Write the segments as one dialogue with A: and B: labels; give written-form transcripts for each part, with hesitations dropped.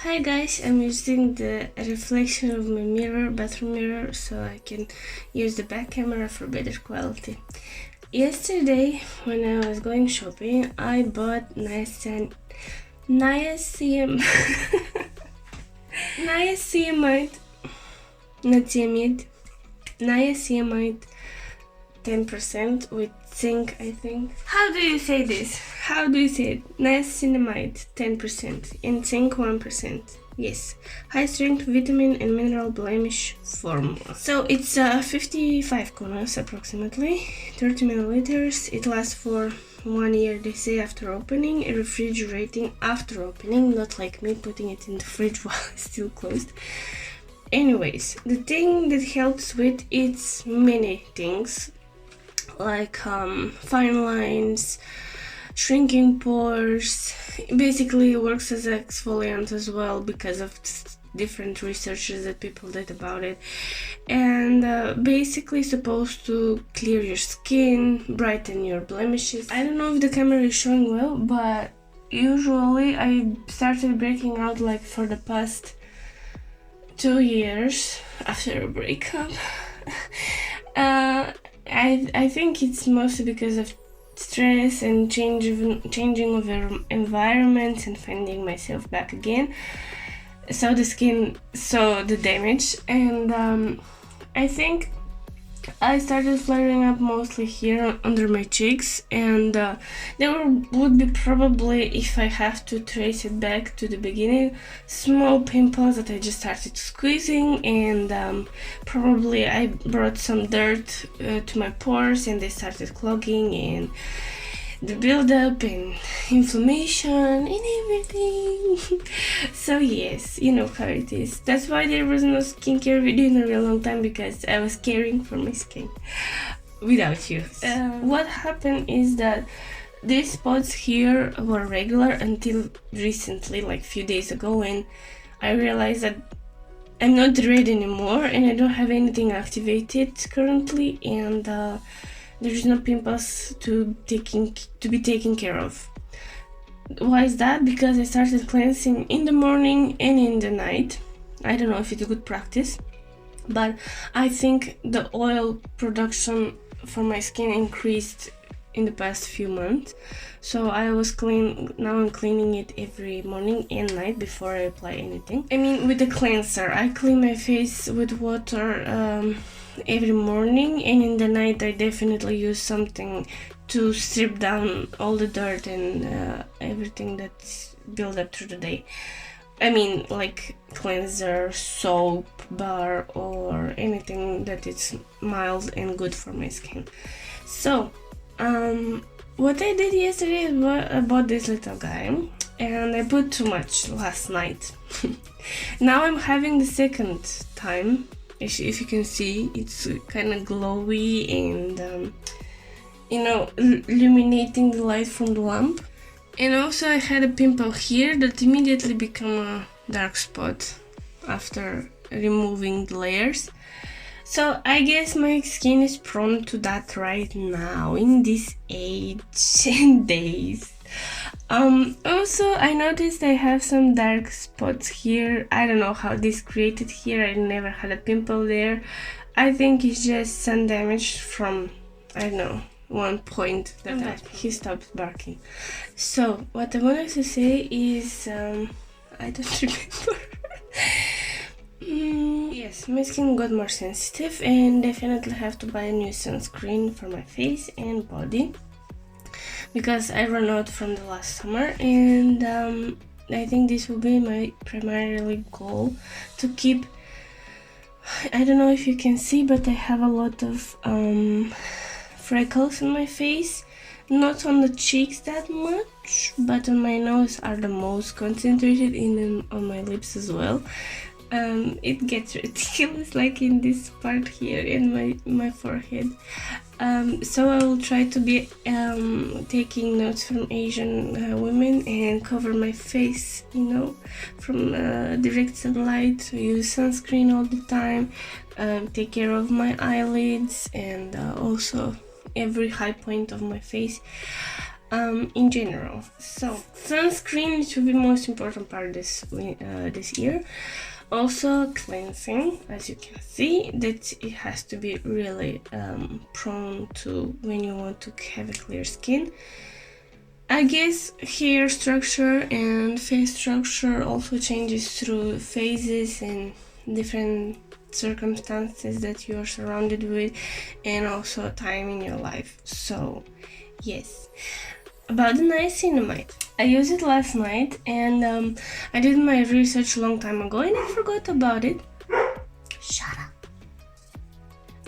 A: Hi guys, I'm using the reflection of my bathroom mirror, so I can use the back camera for better quality. Yesterday, when I was going shopping, I bought niacinamide, niacinamide 10% with zinc, I think. How do you say this? How do you say it? Niacinamide 10% and zinc 1%. Yes, high strength vitamin and mineral blemish formula. So it's 55 konas approximately, 30 milliliters. It lasts for 1 year, they say, after opening, refrigerating after opening, not like me putting it in the fridge while it's still closed. Anyways, the thing that helps with it's many things, like fine lines, shrinking pores. Basically it works as an exfoliant as well because of different researches that people did about it, and basically supposed to clear your skin, brighten your blemishes. I don't know if the camera is showing well, but usually I started breaking out like for the past 2 years after a breakup. I think it's mostly because of stress and changing of environment and finding myself back again. So the skin saw the damage, and I think I started flaring up mostly here under my cheeks, and there would be probably, if I have to trace it back to the beginning, small pimples that I just started squeezing, and probably I brought some dirt to my pores and they started clogging, and the buildup and inflammation and everything. So yes, you know how it is. That's why there was no skincare video in a real long time, because I was caring for my skin without you. What happened is that these spots here were regular until recently, like a few days ago, when I realized that I'm not red anymore and I don't have anything activated currently, and there's no pimples to be taken care of. Why is that? Because I started cleansing in the morning and in the night. I don't know if it's a good practice, but I think the oil production for my skin increased in the past few months. So I was now I'm cleaning it every morning and night before I apply anything. I mean, with the cleanser, I clean my face with water every morning, and in the night I definitely use something to strip down all the dirt and everything that's built up through the day. I mean, like cleanser, soap, bar, or anything that is mild and good for my skin. So what I did yesterday is I bought this little guy, and I put too much last night. Now I'm having the second time. If you can see, it's kind of glowy and illuminating the light from the lamp. And also I had a pimple here that immediately became a dark spot after removing the layers. So I guess my skin is prone to that right now in this age and days. Also I noticed I have some dark spots here. I don't know how this created here. I never had a pimple there. I think it's just sun damage from, I don't know, one point that he stopped barking. So what I wanted to say is I don't remember. Yes, my skin got more sensitive, and definitely have to buy a new sunscreen for my face and body, because I ran out from the last summer, and I think this will be my primarily goal, to keep, I don't know if you can see, but I have a lot of freckles on my face, not on the cheeks that much, but on my nose are the most concentrated, on my lips as well. It gets ridiculous, like in this part here in my forehead. So I will try to be taking notes from Asian women and cover my face, from direct sunlight, use sunscreen all the time, take care of my eyelids, and also every high point of my face. in general. So sunscreen, it will be most important part this year. Also cleansing, as you can see, that it has to be really prone to when you want to have a clear skin. I guess hair structure and face structure also changes through phases and different circumstances that you are surrounded with, and also time in your life. So yes, about the niacinamide, I used it last night, and I did my research a long time ago and I forgot about it. Shut up.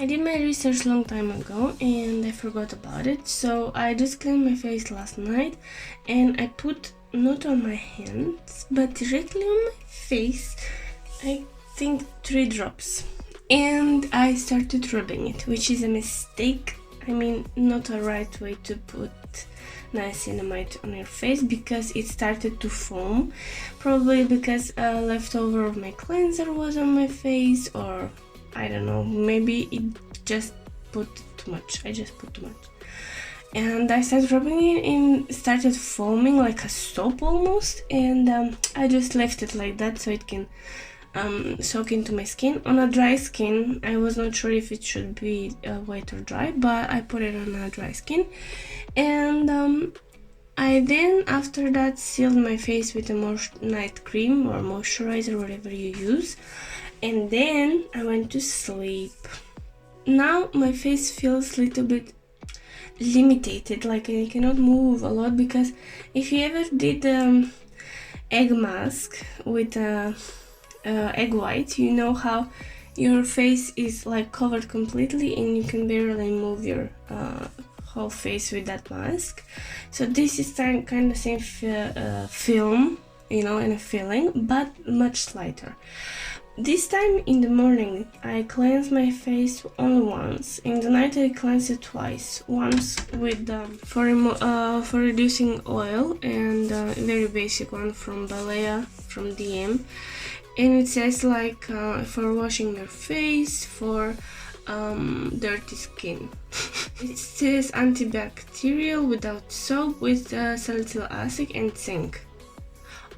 A: I did my research a long time ago and I forgot about it, so I just cleaned my face last night and I put not on my hands but directly on my face, I think 3 drops, and I started rubbing it, which is a mistake. I mean, not a right way to put niacinamide on your face, because it started to foam, probably because a leftover of my cleanser was on my face, or I don't know, maybe it just put too much. I just put too much. And I started rubbing it and started foaming like a soap almost, and I just left it like that so it can soak into my skin. On a dry skin, I was not sure if it should be wet or dry, but I put it on a dry skin, and I then after that sealed my face with a night cream or moisturizer, whatever you use, and then I went to sleep. Now my face feels a little bit limited, like I cannot move a lot, because if you ever did egg mask with egg white, you know how your face is like covered completely and you can barely move your whole face with that mask. So this is kind of same film, you know, and a feeling, but much lighter. This time in the morning I cleanse my face only once. In the night I cleanse it twice. Once with for reducing oil, and a very basic one from Balea from DM, and it says like for washing your face for dirty skin. It says antibacterial without soap with salicylic acid and zinc.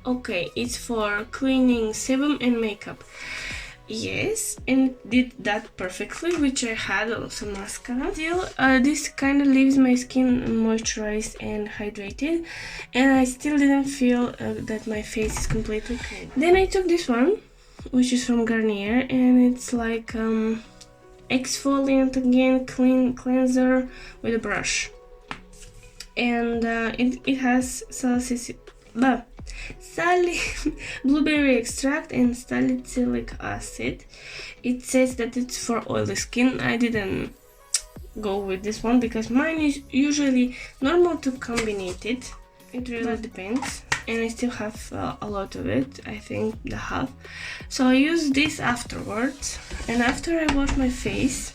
A: Okay, it's for cleaning sebum and makeup. Yes, and it did that perfectly, which I had on some mascara. Still, this kind of leaves my skin moisturized and hydrated, and I still didn't feel that my face is completely clean. Then I took this one, which is from Garnier, and it's like exfoliant again, cleanser with a brush, and it has blueberry extract and salicylic acid. It says that it's for oily skin. I didn't go with this one because mine is usually normal to combine it. It really depends, and I still have a lot of it, I think the half. So I use this afterwards, and after I wash my face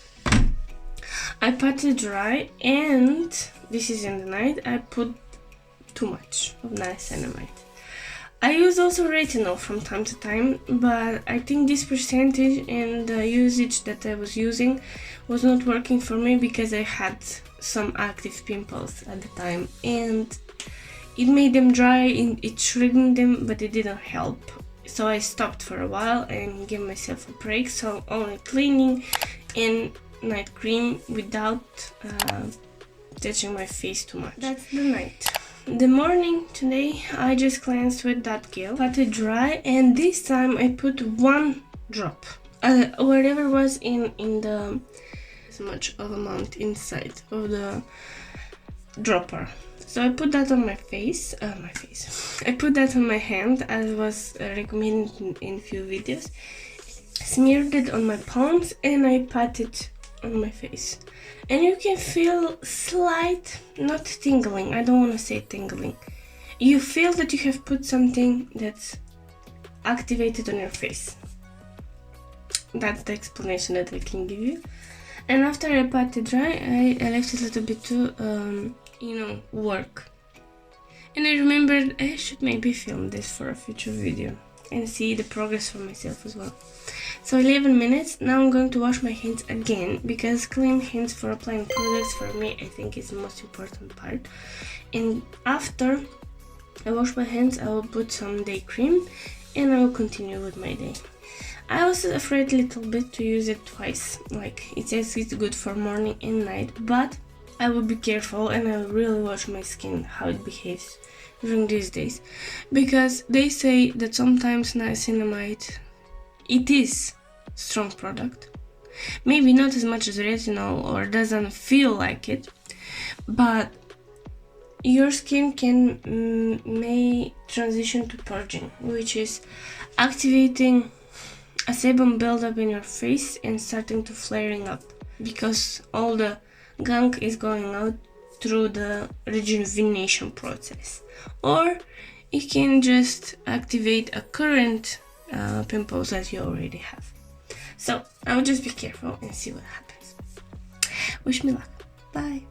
A: I pat it dry, and this is in the night I put too much of niacinamide. I use also retinol from time to time, but I think this percentage and the usage that I was using was not working for me because I had some active pimples at the time, and it made them dry and it shrinked them, but it didn't help. So I stopped for a while and gave myself a break, so only cleaning and night cream without touching my face too much. That's the night. The morning today I just cleansed with that gel, pat it dry, and this time I put 1 drop, whatever was in the as much of amount inside of the dropper. So I put that on my face, I put that on my hand as was recommended in few videos, smeared it on my palms, and I pat it on my face. And you can feel slight, not tingling, I don't want to say tingling. You feel that you have put something that's activated on your face. That's the explanation that I can give you. And after I pat it dry, I left it a little bit to, work. And I remembered I should maybe film this for a future video. and see the progress for myself as well. So 11 minutes. Now I'm going to wash my hands again, because clean hands for applying products for me, I think, is the most important part. And after I wash my hands, I will put some day cream and I will continue with my day. I was afraid a little bit to use it twice. Like, it says it's good for morning and night, but I will be careful and I will really watch my skin, how it behaves during these days. Because they say that sometimes niacinamide, it is strong product. Maybe not as much as retinol, or doesn't feel like it, but your skin may transition to purging, which is activating a sebum buildup in your face and starting to flaring up, because all the gunk is going out through the rejuvenation process. Or it can just activate a current pimples that you already have. So I will just be careful and see what happens. Wish me luck. Bye.